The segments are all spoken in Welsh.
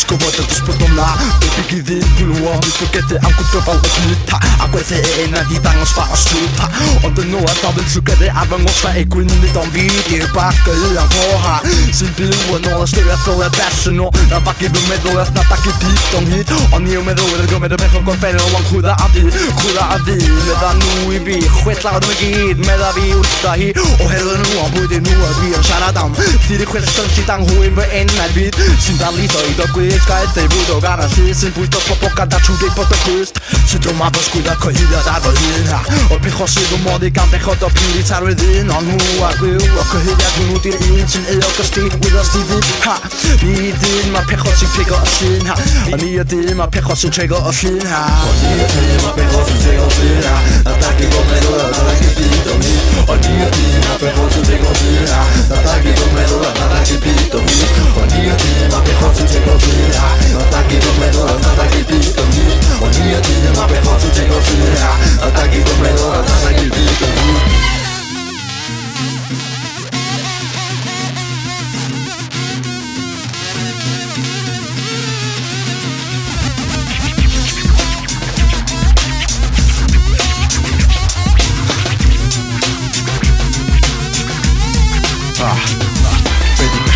Scoperto che sputtona Baby che dilluwa Disfogete anche trovare vita A queste di tango spara stupa Onde no a double sugare Avrango sfa e quindi don't vidi Bacca la roja Simple no la storia toda passion La bacchi du me do na taki pitong hit On io me do go me do me con feno wan khuda abi Me da nu I vi Skit la me gid me da vi usta hi O hela nu a bude nu a vi sharadam Tiri question sitang hu in en na bit Sin da lito I do quiz ka te budo gana sin puto popoka da chude poto kust Se troma bas cuida cohida da golina O Pechod se do modi kan Pechod op jullie tarwedin On hu a gu o cohida nu tir in sin e o kasti with us TV ha Ni din ma Pechod sin pick up sin ha Ni din ma Pechod sin trigger of sin ha Ni din ma Pechod sin trigger of sin ha Ataki go me do ataki pito mi Ni din ma Pechod sin trigger of sin ha Ataki go me do ataki pito mi Ni din ma Pechod sin trigger of sin ha Ataki go me do ataki pito mi Ni din ma Pechod sin trigger of sin ha Ataki go me do ataki pito mi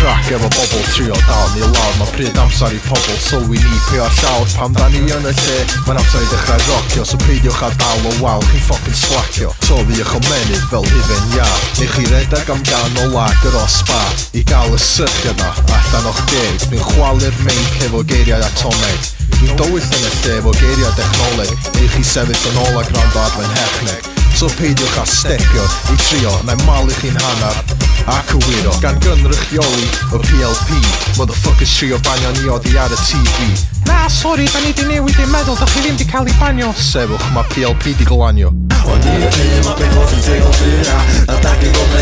Crack efo bobl trio dal ni lawr Ma pryd amser I pobl sylwi ni pe o'r llawr Pam da ni yn y lle Mae'n amser I dechrau rocio So peidiwch a dal o wal Chi'n ffocin slacio Toddiwch o menydd fel hufen iar Neu chi redeg am ganol lager o spa I gael y sychiad na Allan o'ch deg Dwi'n chwalu'r meic efo geiriau atomeg Dwi'n dywyll yn y lle efo geiriau dechnoleg Neu chi sefyll yn ôl a gwrando ar fy'n hechneg So peidiwch a stepio I trio Na'i malu chi'n hannar A cywiro Gan gynrychioli y PLP Motherfuckers trio banio ni oddi ar y TV Na, sori, da ni di newid i'n meddwl Da chi ddim di cael I banio Sefwch, ma PLP di glanio O ni y lle ma Pechod sy'n tegol ffyra A dagi go me